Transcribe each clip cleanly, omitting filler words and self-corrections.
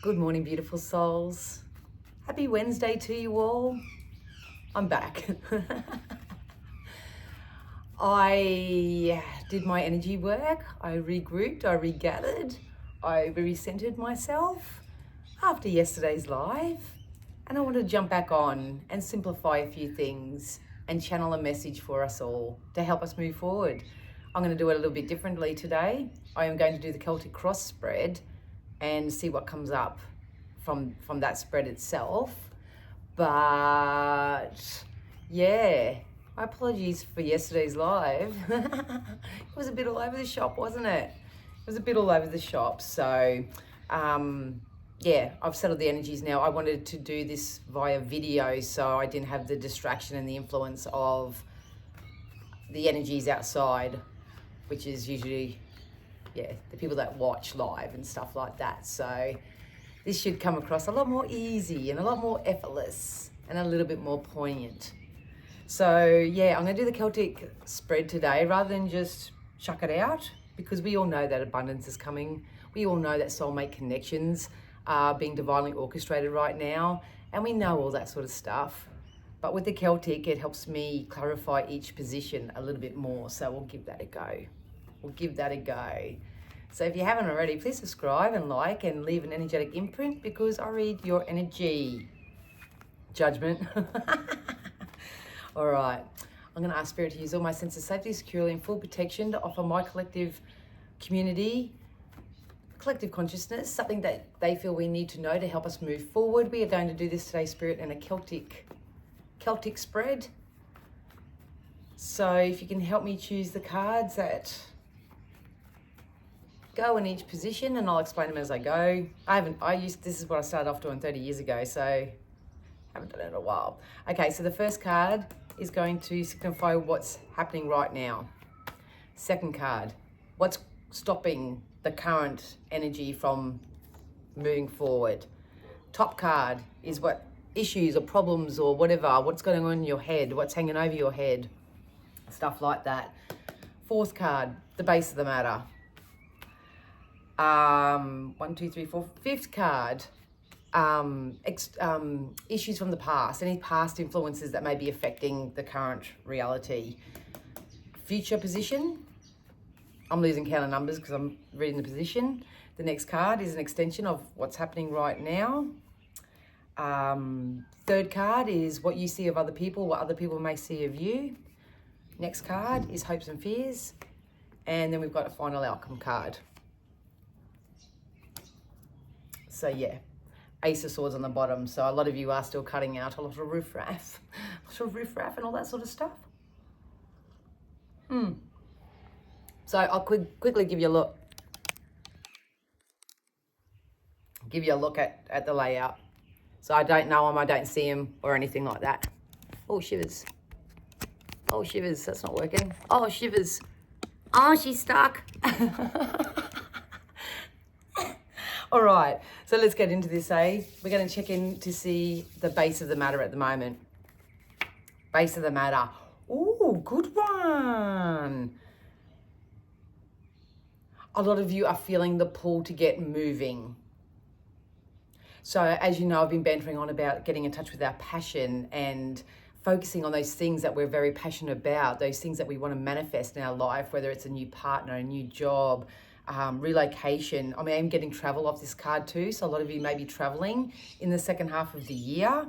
Good morning, beautiful souls. Happy Wednesday to you all. I'm back. I did my energy work. I regrouped, I regathered, I recentered myself after yesterday's live. And I want to jump back on and simplify a few things and channel a message for us all to help us move forward. I'm going to do it a little bit differently today. I am going to do the Celtic cross spread and see what comes up from that spread itself. But yeah, my apologies for yesterday's live. It was a bit all over the shop, wasn't it? It was a bit all over the shop. So yeah, I've settled the energies now. I wanted to do this via video so I didn't have the distraction and the influence of the energies outside, which is usually, yeah, the people that watch live and stuff like that. So this should come across a lot more easy and a lot more effortless and a little bit more poignant. So yeah, I'm gonna do the Celtic spread today rather than just chuck it out, because we all know that abundance is coming. We all know that soulmate connections are being divinely orchestrated right now, and we know all that sort of stuff. But with the Celtic, it helps me clarify each position a little bit more. So we'll give that a go. We'll give that a go. So if you haven't already, please subscribe and like and leave an energetic imprint, because I read your energy. Judgment. All right. I'm going to ask Spirit to use all my senses safely, securely, and full protection to offer my collective community, collective consciousness, something that they feel we need to know to help us move forward. We are going to do this today, Spirit, in a Celtic spread. So if you can help me choose the cards that go in each position, and I'll explain them as I go. This is what I started off doing 30 years ago, so haven't done it in a while. Okay, so the first card is going to signify what's happening right now. Second card, what's stopping the current energy from moving forward. Top card is what issues or problems or whatever, what's going on in your head, what's hanging over your head, stuff like that. Fourth card, the base of the matter. 1, 2, 3, 4. Fifth card, issues from the past, any past influences that may be affecting the current reality. Future position, I'm losing count of numbers because I'm reading the position. The next card is an extension of what's happening right now. Third card is what you see of other people, what other people may see of you. Next card is hopes and fears. And then we've got a final outcome card. So yeah, Ace of Swords on the bottom. So a lot of you are still cutting out a lot of riffraff, and all that sort of stuff. So I'll quickly give you a look. Give you a look at the layout. So I don't know them, I don't see them or anything like that. Oh, shivers. Oh, shivers, that's not working. Oh, shivers. Oh, she's stuck. All right, so let's get into this, eh? We're going to check in to see the base of the matter at the moment. Base of the matter. Ooh, good one. A lot of you are feeling the pull to get moving. So as you know, I've been bantering on about getting in touch with our passion and focusing on those things that we're very passionate about, those things that we want to manifest in our life, whether it's a new partner, a new job, relocation. I mean, I'm getting travel off this card too. So a lot of you may be traveling in the second half of the year.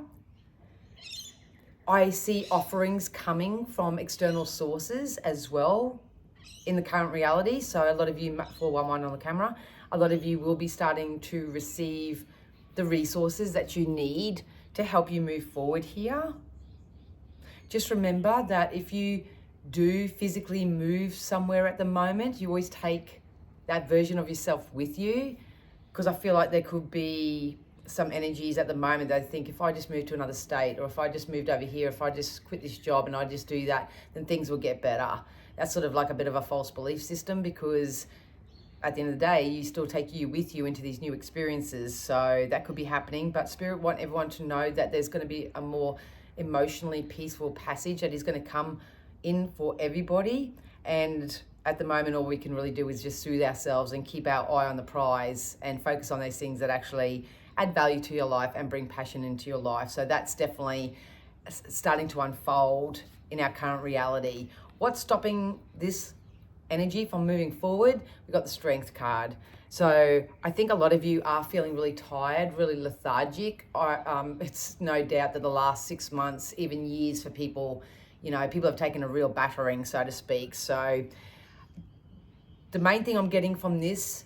I see offerings coming from external sources as well in the current reality. So a lot of you, 411 on the camera, a lot of you will be starting to receive the resources that you need to help you move forward here. Just remember that if you do physically move somewhere at the moment, you always take that version of yourself with you, because I feel like there could be some energies at the moment that I think, if I just moved to another state, or if I just moved over here, if I just quit this job and I just do that, then things will get better. That's sort of like a bit of a false belief system, because at the end of the day, you still take you with you into these new experiences. So that could be happening, but Spirit want everyone to know that there's going to be a more emotionally peaceful passage that is going to come in for everybody. And at the moment, all we can really do is just soothe ourselves and keep our eye on the prize and focus on those things that actually add value to your life and bring passion into your life. So that's definitely starting to unfold in our current reality. What's stopping this energy from moving forward? We've got the Strength card. So I think a lot of you are feeling really tired, really lethargic. It's no doubt that the last 6 months, even years for people, people have taken a real battering, so to speak. So the main thing I'm getting from this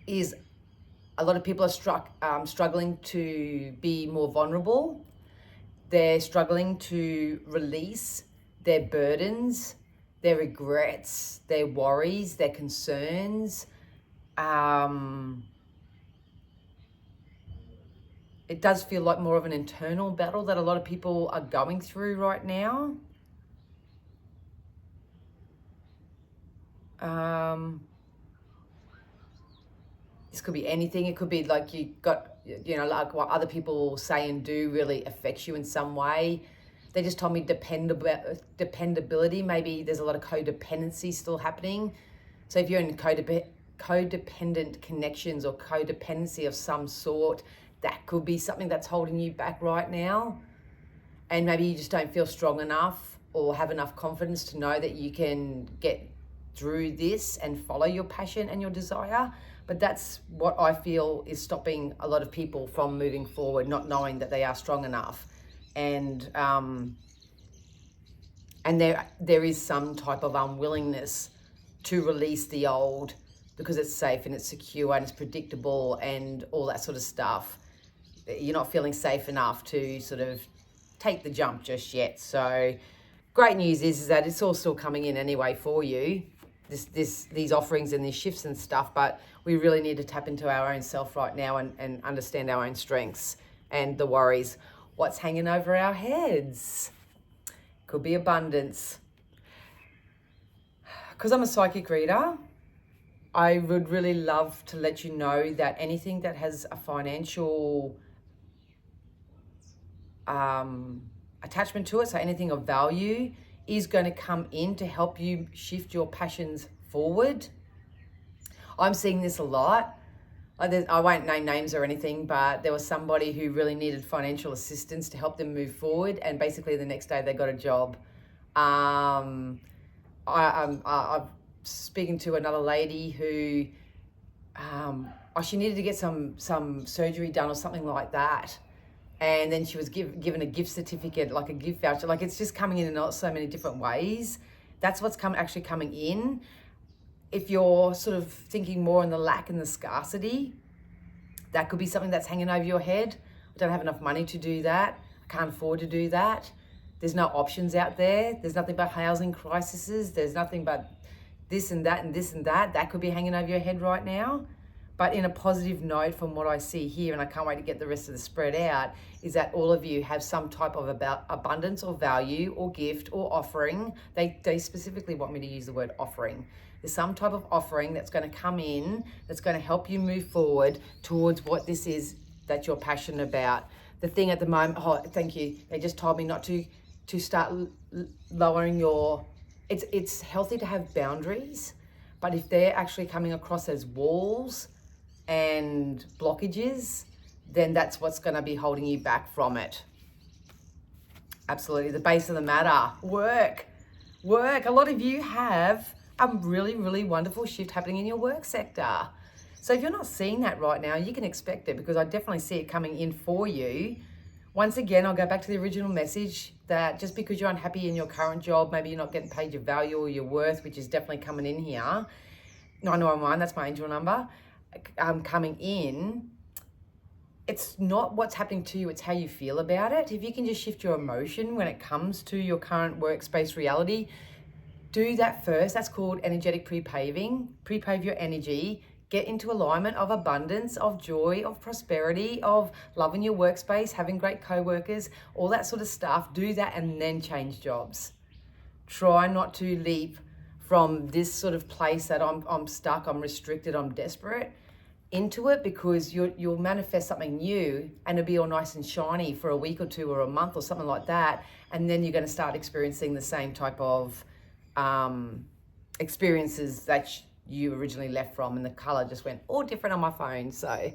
is a lot of people are struggling to be more vulnerable. They're struggling to release their burdens, their regrets, their worries, their concerns. It does feel like more of an internal battle that a lot of people are going through right now. This could be anything. It could be like you got, like what other people say and do really affects you in some way. They just told me dependability. Maybe there's a lot of codependency still happening. So if you're in codependent connections or codependency of some sort, that could be something that's holding you back right now. And maybe you just don't feel strong enough or have enough confidence to know that you can get through this and follow your passion and your desire. But that's what I feel is stopping a lot of people from moving forward, not knowing that they are strong enough. And there is some type of unwillingness to release the old because it's safe and it's secure and it's predictable and all that sort of stuff. You're not feeling safe enough to sort of take the jump just yet. So great news is that it's all still coming in anyway for you, these offerings and these shifts and stuff, but we really need to tap into our own self right now and understand our own strengths and the worries. What's hanging over our heads? Could be abundance. Because I'm a psychic reader, I would really love to let you know that anything that has a financial attachment to it, so anything of value, is going to come in to help you shift your passions forward. I'm seeing this a lot. I won't name names or anything, but there was somebody who really needed financial assistance to help them move forward, and basically the next day they got a job. I'm speaking to another lady who she needed to get some surgery done or something like that, and then she was given a gift certificate, like a gift voucher. Like, it's just coming in so many different ways. That's what's actually coming in. If you're sort of thinking more on the lack and the scarcity, that could be something that's hanging over your head. I don't have enough money to do that. I can't afford to do that. There's no options out there. There's nothing but housing crises. There's nothing but this and that and this and that. That could be hanging over your head right now. But in a positive note, from what I see here, and I can't wait to get the rest of the spread out, is that all of you have some type of abundance or value or gift or offering. They specifically want me to use the word offering. There's some type of offering that's going to come in, that's going to help you move forward towards what this is that you're passionate about. The thing at the moment, thank you. They just told me not to start lowering your, it's healthy to have boundaries, but if they're actually coming across as walls and blockages, then that's what's going to be holding you back from it. Absolutely. The base of the matter, work. A lot of you have a really, really wonderful shift happening in your work sector. So if you're not seeing that right now, you can expect it, because I definitely see it coming in for you. Once again, I'll go back to the original message that just because you're unhappy in your current job, maybe you're not getting paid your value or your worth, which is definitely coming in here. 911, that's my angel number. Coming in, it's not what's happening to you, it's how you feel about it. If you can just shift your emotion when it comes to your current workspace reality, do that first. That's called energetic pre-paving. Pre-pave your energy. Get into alignment of abundance, of joy, of prosperity, of loving your workspace, having great co-workers, all that sort of stuff. Do that and then change jobs. Try not to leap from this sort of place that I'm stuck, I'm restricted, I'm desperate, into it, because you'll manifest something new and it'll be all nice and shiny for a week or two or a month or something like that. And then you're going to start experiencing the same type of experiences that you originally left from, and the color just went all different on my phone. So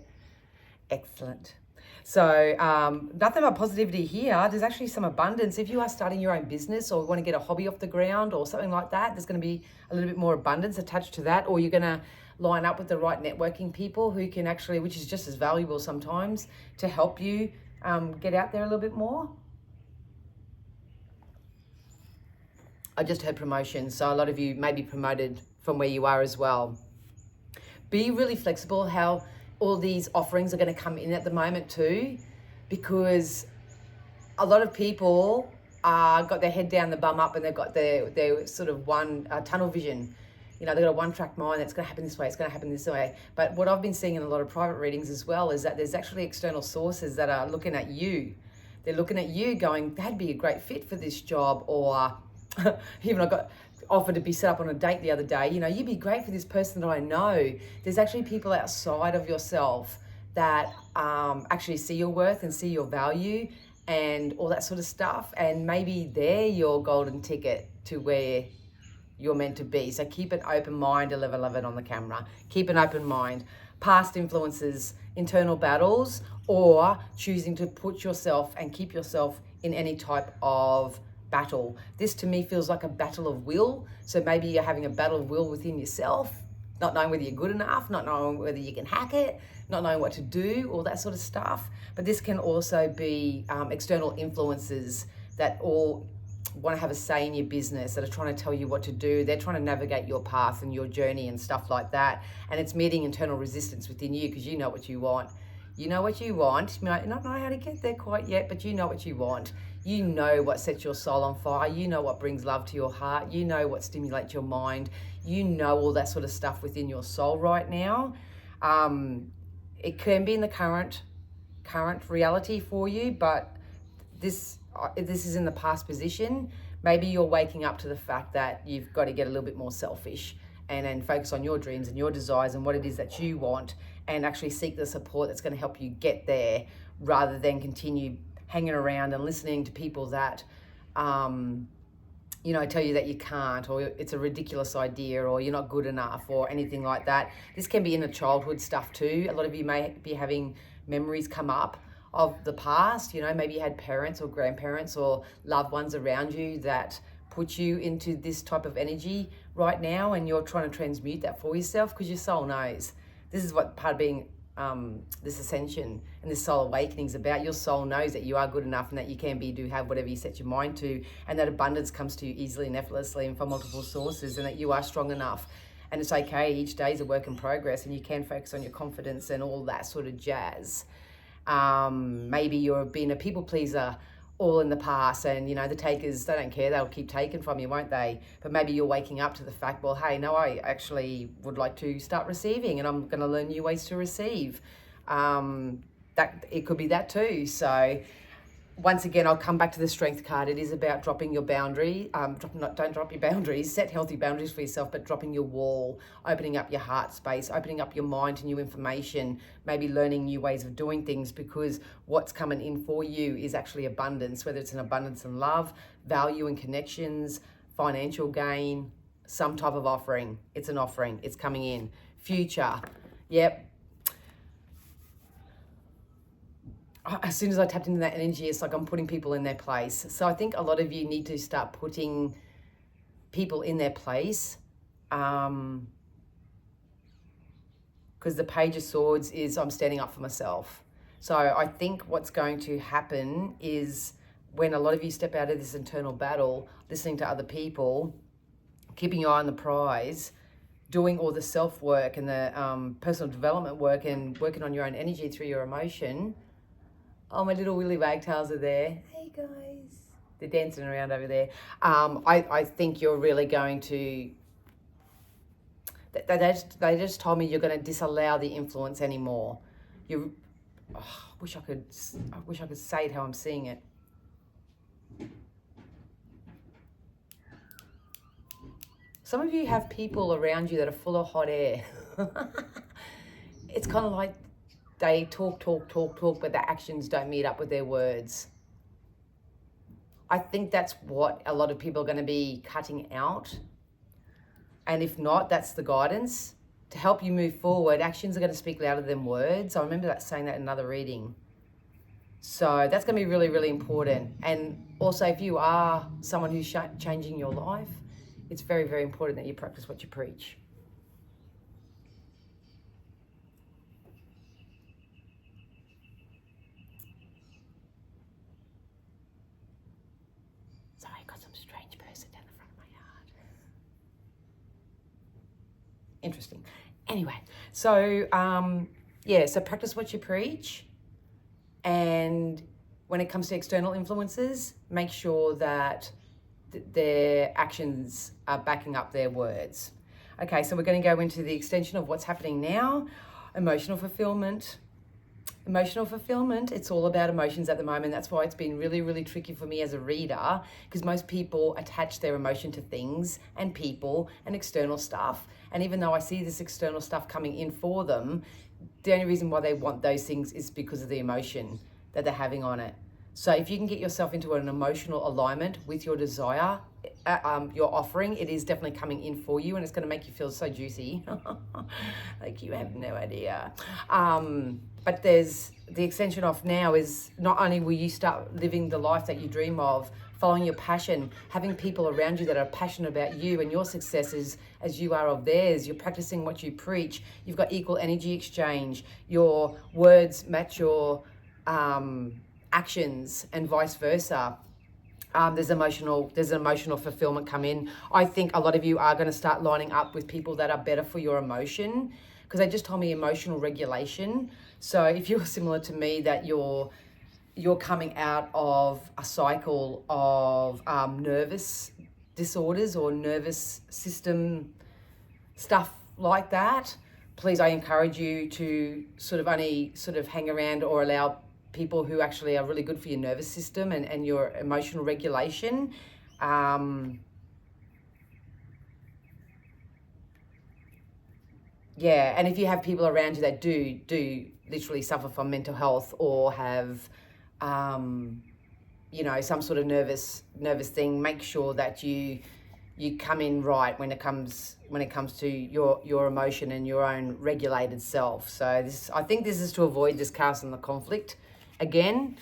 Excellent. So nothing but positivity here. There's actually some abundance. If you are starting your own business or want to get a hobby off the ground or something like that, there's going to be a little bit more abundance attached to that, or you're going to line up with the right networking people who can actually, which is just as valuable sometimes, to help you get out there a little bit more. I just heard promotion, so a lot of you may be promoted from where you are as well. Be really flexible how all these offerings are going to come in at the moment too, because a lot of people got their head down, the bum up, and they've got their sort of one tunnel vision. You know, they've got a one-track mind. That's going to happen this way. It's going to happen this way. But what I've been seeing in a lot of private readings as well is that there's actually external sources that are looking at you. They're looking at you going, that'd be a great fit for this job, or even I got offered to be set up on a date the other day. You know, you'd be great for this person that I know. There's actually people outside of yourself that actually see your worth and see your value and all that sort of stuff. And maybe they're your golden ticket to where you're meant to be. So keep an open mind. I love it on the camera. Keep an open mind. Past influences, internal battles, or choosing to put yourself and keep yourself in any type of battle. This to me feels like a battle of will. So maybe you're having a battle of will within yourself, not knowing whether you're good enough, not knowing whether you can hack it, not knowing what to do, all that sort of stuff. But this can also be external influences that all want to have a say in your business, that are trying to tell you what to do. They're trying to navigate your path and your journey and stuff like that. And it's meeting internal resistance within you because you know what you want. You know what you want. You might not know how to get there quite yet, but you know what you want. You know what sets your soul on fire. You know what brings love to your heart. You know what stimulates your mind. You know all that sort of stuff within your soul right now. It can be in the current reality for you, but this is in the past position. Maybe you're waking up to the fact that you've got to get a little bit more selfish and focus on your dreams and your desires and what it is that you want, and actually seek the support that's going to help you get there, rather than continue hanging around and listening to people that tell you that you can't, or it's a ridiculous idea, or you're not good enough, or anything like that. This can be inner childhood stuff too. A lot of you may be having memories come up of the past. You know, maybe you had parents or grandparents or loved ones around you that put you into this type of energy right now, and you're trying to transmute that for yourself, because your soul knows. This is what part of being this ascension and this soul awakening is about. Your soul knows that you are good enough and that you can be, do, have whatever you set your mind to, and that abundance comes to you easily and effortlessly and from multiple sources, and that you are strong enough. And it's okay. Each day is a work in progress, and you can focus on your confidence and all that sort of jazz. Maybe you've been a people pleaser all in the past, and the takers, they don't care, they'll keep taking from you, won't they? But maybe you're waking up to the fact, well, hey, no, I actually would like to start receiving, and I'm going to learn new ways to receive. That it could be that too. So once again, I'll come back to the strength card. It is about dropping your boundary. Don't drop your boundaries. Set healthy boundaries for yourself, but dropping your wall, opening up your heart space, opening up your mind to new information, maybe learning new ways of doing things, because what's coming in for you is actually abundance, whether it's an abundance in love, value and connections, financial gain, some type of offering. It's an offering. It's coming in. Future. Yep. As soon as I tapped into that energy, it's like I'm putting people in their place. So I think a lot of you need to start putting people in their place, because the Page of Swords is I'm standing up for myself. So I think what's going to happen is, when a lot of you step out of this internal battle, listening to other people, keeping your eye on the prize, doing all the self-work and the personal development work, and working on your own energy through your emotion. Oh, my little willy wagtails are there. Hey, guys. They're dancing around over there. I think you're really going to... They just told me you're going to disallow the influence anymore. I wish I could say it how I'm seeing it. Some of you have people around you that are full of hot air. It's kind of like they talk, but their actions don't meet up with their words. I think that's what a lot of people are going to be cutting out. And if not, that's the guidance. to help you move forward, actions are going to speak louder than words. I remember saying that in another reading. So that's going to be really, really important. And also, if you are someone who's changing your life, it's very, very important that you practice what you preach. Sorry, I got some strange person down the front of my yard. Interesting. Anyway, so so practice what you preach. And when it comes to external influences, make sure that their actions are backing up their words. Okay, so we're going to go into the extension of what's happening now. Emotional fulfillment. Emotional fulfillment, it's all about emotions at the moment. That's why it's been really, really tricky for me as a reader, because most people attach their emotion to things and people and external stuff. And even though I see this external stuff coming in for them, the only reason why they want those things is because of the emotion that they're having on it. So if you can get yourself into an emotional alignment with your desire, your offering, it is definitely coming in for you, and it's going to make you feel so juicy. Like you have no idea. But there's the extension of now is not only will you start living the life that you dream of, following your passion, having people around you that are passionate about you and your successes as you are of theirs. You're practicing what you preach. You've got equal energy exchange. Your words match your actions and vice versa. There's an emotional fulfillment come in. I think a lot of you are going to start lining up with people that are better for your emotion, because they just told me emotional regulation. So if you're similar to me, that you're coming out of a cycle of nervous disorders or nervous system stuff like that, please, I encourage you to only hang around or allow people who actually are really good for your nervous system and your emotional regulation. And if you have people around you that do literally suffer from mental health or have some sort of nervous thing, make sure that you come in right when it comes to your emotion and your own regulated self. So I think this is to avoid this chaos and the conflict again,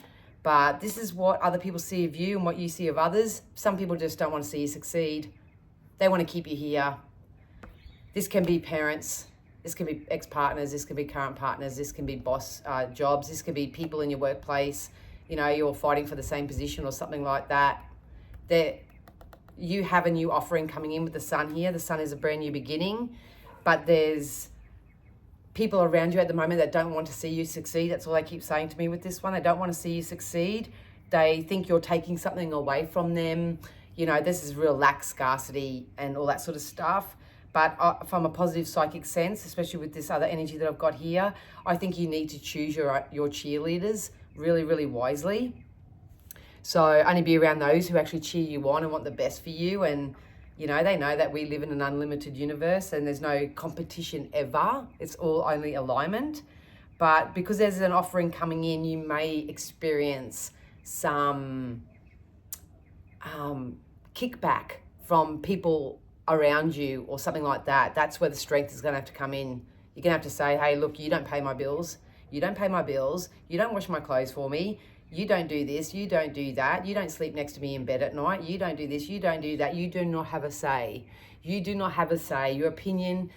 but this is what other people see of you and what you see of others. Some people just don't want to see you succeed. They want to keep you here. This can be parents, this can be ex-partners, this can be current partners, this can be boss jobs, this can be people in your workplace. You're fighting for the same position or something like that. You have a new offering coming in with the sun here. The sun is a brand new beginning, but there's people around you at the moment that don't want to see you succeed. That's all they keep saying to me with this one. They don't want to see you succeed. They think you're taking something away from them. This is real lack, scarcity, and all that sort of stuff. But from a positive psychic sense, especially with this other energy that I've got here, I think you need to choose your cheerleaders really, really wisely. So only be around those who actually cheer you on and want the best for you. And, they know that we live in an unlimited universe and there's no competition ever. It's all only alignment. But because there's an offering coming in, you may experience some kickback from people around you or something like that. That's where the strength is going to have to come in. You're going to have to say, hey, look, you don't pay my bills. You don't pay my bills. You don't wash my clothes for me. You don't do this. You don't do that. You don't sleep next to me in bed at night. You don't do this. You don't do that. You do not have a say. You do not have a say. Your opinion,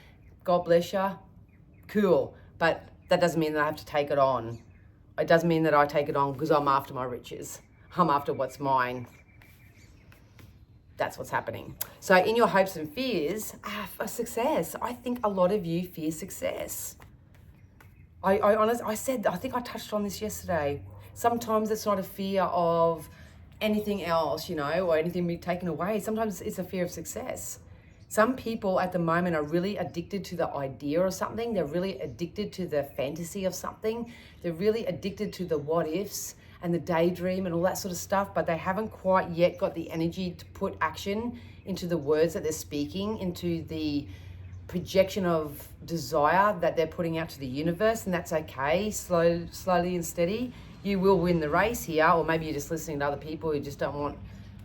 God bless you, cool. But that doesn't mean that I have to take it on. It doesn't mean that I take it on because I'm after my riches. I'm after what's mine. That's what's happening. So in your hopes and fears for success, I think a lot of you fear success. I think I touched on this yesterday. Sometimes it's not a fear of anything else, or anything being taken away. Sometimes it's a fear of success. Some people at the moment are really addicted to the idea of something. They're really addicted to the fantasy of something. They're really addicted to the what ifs and the daydream and all that sort of stuff, but they haven't quite yet got the energy to put action into the words that they're speaking, into the projection of desire that they're putting out to the universe, and that's okay. Slowly and steady, you will win the race here. Or maybe you're just listening to other people who just don't want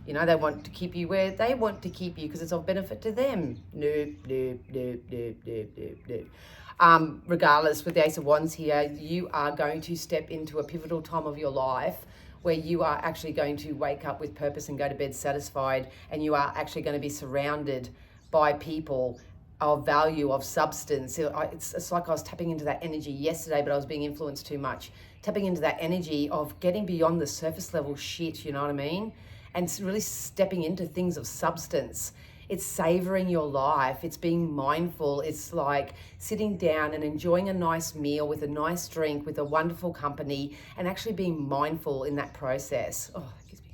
You know, they want to keep you where they want to keep you because it's of benefit to them. Nope, nope, nope, nope, nope, nope, nope. Regardless, with the Ace of Wands here, you are going to step into a pivotal time of your life where you are actually going to wake up with purpose and go to bed satisfied, and you are actually going to be surrounded by people of value, of substance. It's like I was tapping into that energy yesterday, but I was being influenced too much. Tapping into that energy of getting beyond the surface level shit, you know what I mean? And really stepping into things of substance. It's savoring your life. It's being mindful. It's like sitting down and enjoying a nice meal with a nice drink, with a wonderful company, and actually being mindful in that process. Oh, that gives me...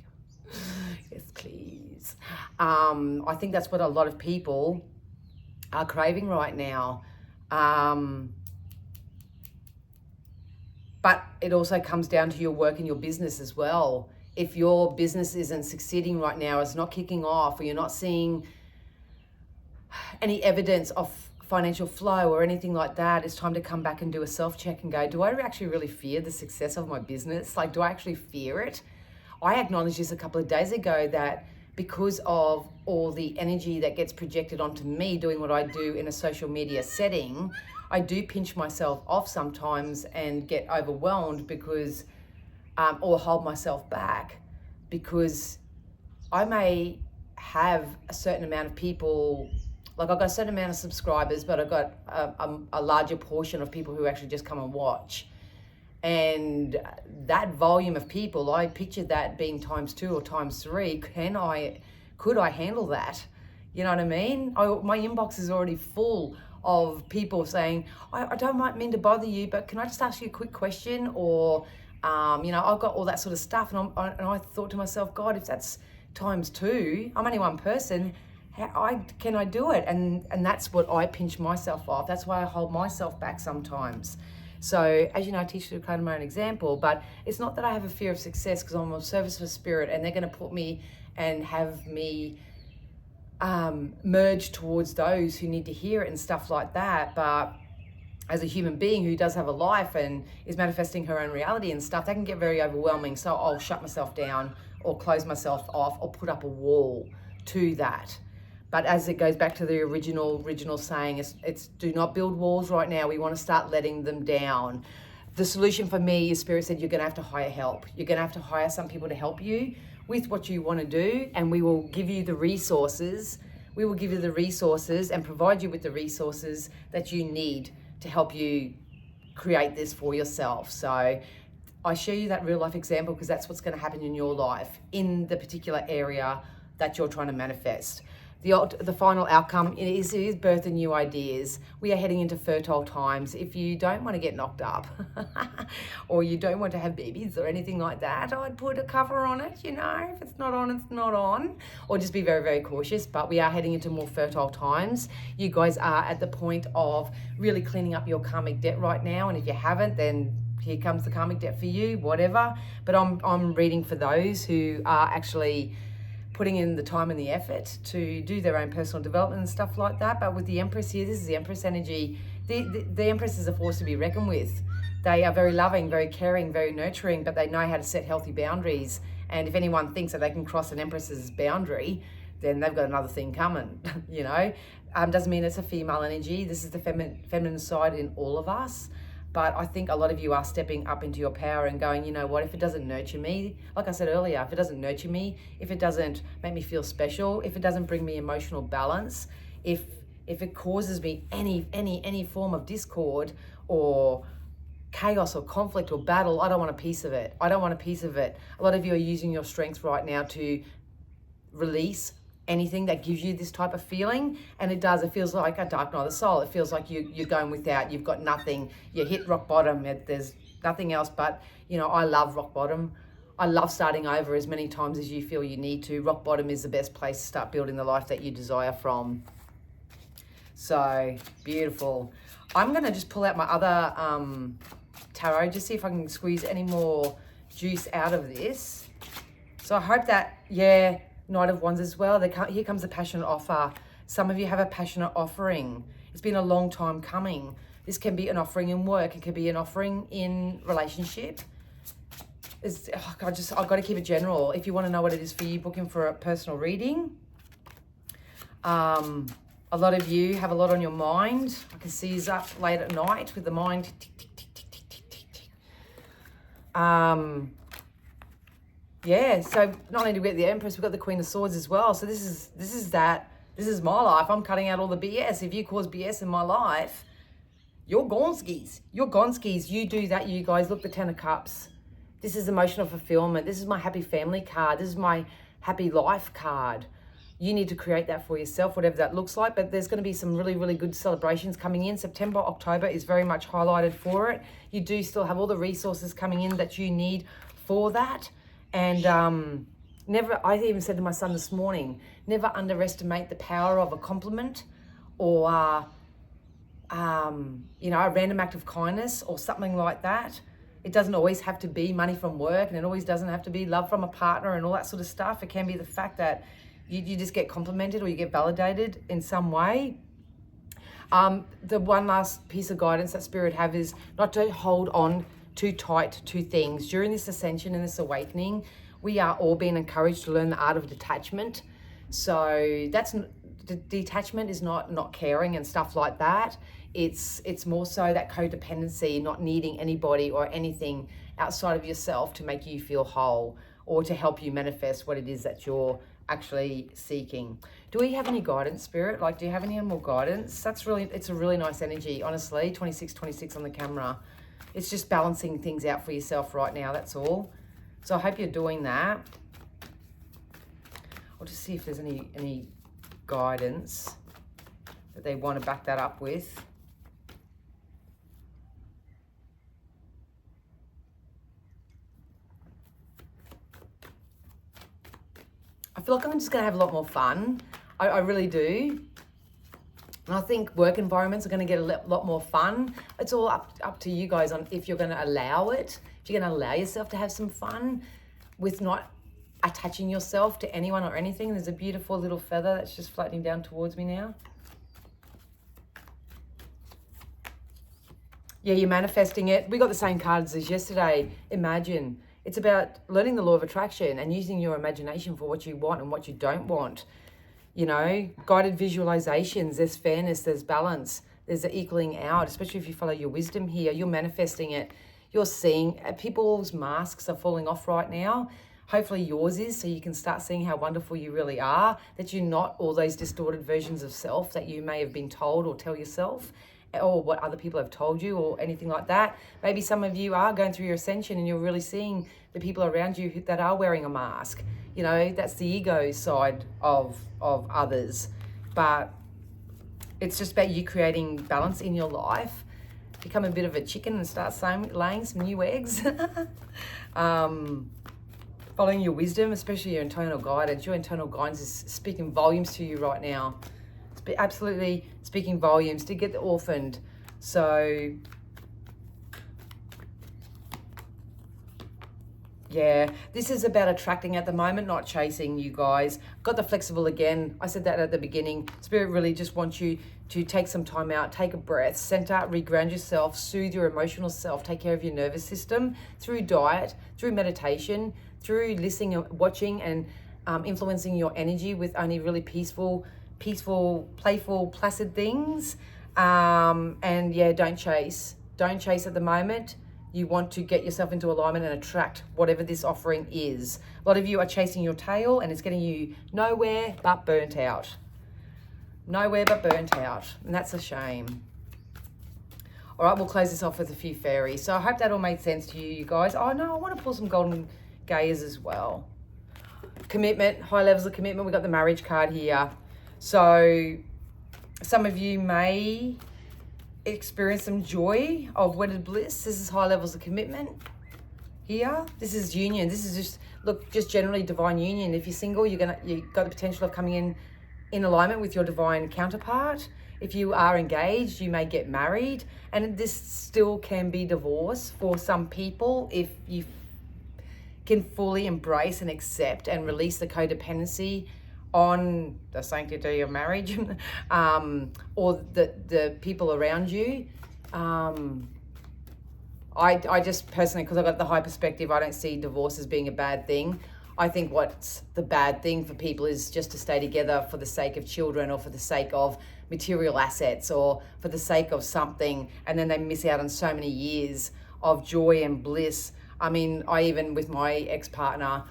Yes, please. I think that's what a lot of people are craving right now. But it also comes down to your work and your business as well. If your business isn't succeeding right now, it's not kicking off, or you're not seeing any evidence of financial flow or anything like that, it's time to come back and do a self-check and go, do I actually really fear the success of my business? Like, do I actually fear it? I acknowledged this a couple of days ago that because of all the energy that gets projected onto me doing what I do in a social media setting, I do pinch myself off sometimes and get overwhelmed because, or hold myself back because I may have a certain amount of people, like I've got a certain amount of subscribers, but I've got a larger portion of people who actually just come and watch. And that volume of people, I pictured that being times 2 or times 3. Could I handle that? You know what I mean? My inbox is already full of people saying, I don't mean to bother you, but can I just ask you a quick question? Or, you know, I've got all that sort of stuff. And I thought to myself, God, if that's times 2, I'm only one person, can I do it? And that's what I pinch myself off. That's why I hold myself back sometimes. So, as you know, I teach through kind of my own example, but it's not that I have a fear of success because I'm of service for spirit and they're going to put me and have me merge towards those who need to hear it and stuff like that. But as a human being who does have a life and is manifesting her own reality and stuff, that can get very overwhelming. So I'll shut myself down or close myself off or put up a wall to that. But as it goes back to the original saying, it's do not build walls right now. We want to start letting them down. The solution for me is Spirit said you're going to have to hire help. You're going to have to hire some people to help you with what you want to do, and we will give you the resources. We will give you the resources and provide you with the resources that you need to help you create this for yourself. So I show you that real life example because that's what's going to happen in your life in the particular area that you're trying to manifest. The final outcome is birth of new ideas. We are heading into fertile times. If you don't want to get knocked up or you don't want to have babies or anything like that, I'd put a cover on it, you know. If it's not on, it's not on. Or just be very, very cautious. But we are heading into more fertile times. You guys are at the point of really cleaning up your karmic debt right now. And if you haven't, then here comes the karmic debt for you, whatever. But I'm reading for those who are actually putting in the time and the effort to do their own personal development and stuff like that. But with the Empress here, this is the Empress energy. The Empress is a force to be reckoned with. They are very loving, very caring, very nurturing, but they know how to set healthy boundaries. And if anyone thinks that they can cross an Empress's boundary, then they've got another thing coming, you know. Doesn't mean it's a female energy. This is the feminine side in all of us. But I think a lot of you are stepping up into your power and going, you know what, if it doesn't nurture me, like I said earlier, if it doesn't nurture me, if it doesn't make me feel special, if it doesn't bring me emotional balance, if it causes me any form of discord or chaos or conflict or battle, I don't want a piece of it. I don't want a piece of it. A lot of you are using your strength right now to release anything that gives you this type of feeling, and it feels like a dark night of the soul. It feels like you're going without, you've got nothing, you hit rock bottom, there's nothing else. But you know, I love rock bottom. I love starting over as many times as you feel you need to. Rock bottom is the best place to start building the life that you desire from. So beautiful. I'm gonna just pull out my other tarot, just see if I can squeeze any more juice out of this. So I hope that, yeah, Knight of Wands as well. Here comes the passionate offer. Some of you have a passionate offering. It's been a long time coming. This can be an offering in work. It could be an offering in relationship. I've got to keep it general. If you want to know what it is for you, book in for a personal reading. A lot of you have a lot on your mind. I can see you up late at night with the mind tick, tick, tick, tick, tick, tick, tick, tick. Yeah, so not only do we get the Empress, we've got the Queen of Swords as well. So this is my life. I'm cutting out all the BS. If you cause BS in my life, you're gonskis. You're gonskis. You do that, you guys. Look, the Ten of Cups. This is emotional fulfillment. This is my happy family card. This is my happy life card. You need to create that for yourself, whatever that looks like. But there's going to be some really, really good celebrations coming in. September, October is very much highlighted for it. You do still have all the resources coming in that you need for that. And I even said to my son this morning, never underestimate the power of a compliment or, a random act of kindness or something like that. It doesn't always have to be money from work, and it always doesn't have to be love from a partner and all that sort of stuff. It can be the fact that you just get complimented or you get validated in some way. The one last piece of guidance that Spirit have is not to hold on too tight to things. During this ascension and this awakening, we are all being encouraged to learn the art of detachment. So detachment is not caring and stuff like that. It's more so that codependency, not needing anybody or anything outside of yourself to make you feel whole or to help you manifest what it is that you're actually seeking. Do we have any guidance, Spirit? Like, do you have any more guidance? It's a really nice energy, honestly. 26 on the camera. It's just balancing things out for yourself right now, that's all. So I hope you're doing that. I'll just see if there's any guidance that they want to back that up with. I feel like I'm just going to have a lot more fun. I really do. And I think work environments are going to get a lot more fun. It's all up to you guys on if you're going to allow it. If you're going to allow yourself to have some fun with not attaching yourself to anyone or anything. There's a beautiful little feather that's just floating down towards me now. Yeah, you're manifesting it. We got the same cards as yesterday. Imagine. It's about learning the law of attraction and using your imagination for what you want and what you don't want. You know, guided visualizations, there's fairness, there's balance, there's the equaling out, especially if you follow your wisdom here. You're manifesting it. You're seeing people's masks are falling off right now. Hopefully yours is, so you can start seeing how wonderful you really are, that you're not all those distorted versions of self that you may have been told or tell yourself, or what other people have told you or anything like that. Maybe some of you are going through your ascension and you're really seeing the people around you that are wearing a mask. You know, that's the ego side of others. But it's just about you creating balance in your life. Become a bit of a chicken and start laying some new eggs. Following your wisdom, especially your internal guidance. Your internal guidance is speaking volumes to you right now. It's absolutely speaking volumes to get the orphaned. So, yeah, this is about attracting at the moment, not chasing, you guys. Got the flexible again. I said that at the beginning. Spirit really just wants you to take some time out, take a breath, center, reground yourself, soothe your emotional self, take care of your nervous system through diet, through meditation, through listening and watching and influencing your energy with only really peaceful, playful, placid things. And yeah, don't chase. Don't chase at the moment. You want to get yourself into alignment and attract whatever this offering is. A lot of you are chasing your tail and it's getting you nowhere but burnt out. Nowhere but burnt out. And that's a shame. All right, we'll close this off with a few fairies. So I hope that all made sense to you, you guys. Oh no, I want to pull some golden gayers as well. Commitment, high levels of commitment. We've got the marriage card here. So some of you may experience some joy of wedded bliss. This is high levels of commitment here. This is union. This is just generally divine union. If you're single, you've got the potential of coming in alignment with your divine counterpart. If you are engaged, you may get married, and this still can be divorce for some people if you can fully embrace and accept and release the codependency on the sanctity of marriage or the people around you. I just personally, because I've got the high perspective, I don't see divorce as being a bad thing. I think what's the bad thing for people is just to stay together for the sake of children or for the sake of material assets or for the sake of something, and then they miss out on so many years of joy and bliss. I mean, I even with my ex-partner,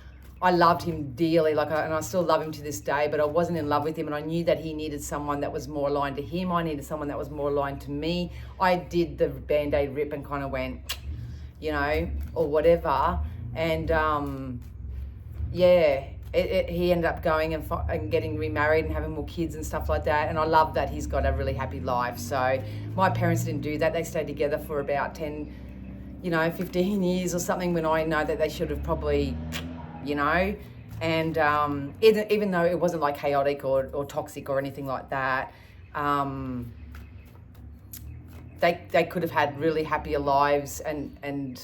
I loved him dearly, and I still love him to this day, but I wasn't in love with him, and I knew that he needed someone that was more aligned to him. I needed someone that was more aligned to me. I did the Band-Aid rip and kind of went, or whatever. And he ended up going and getting remarried and having more kids and stuff like that. And I love that he's got a really happy life. So my parents didn't do that. They stayed together for about 10, 15 years or something, when I know that they should have probably, and even though it wasn't like chaotic or toxic or anything like that, they could have had really happier lives and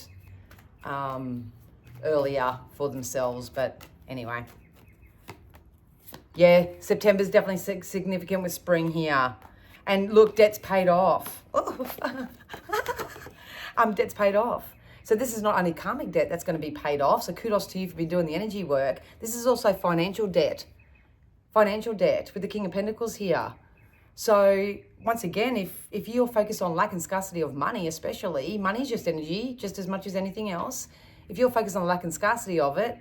earlier for themselves. But anyway, yeah, September's definitely significant with spring here. And look, debt's paid off. Debt's paid off. So this is not only karmic debt that's going to be paid off. So kudos to you for being doing the energy work. This is also financial debt. Financial debt with the King of Pentacles here. So once again, if you're focused on lack and scarcity of money, especially, money is just energy, just as much as anything else. If you're focused on lack and scarcity of it,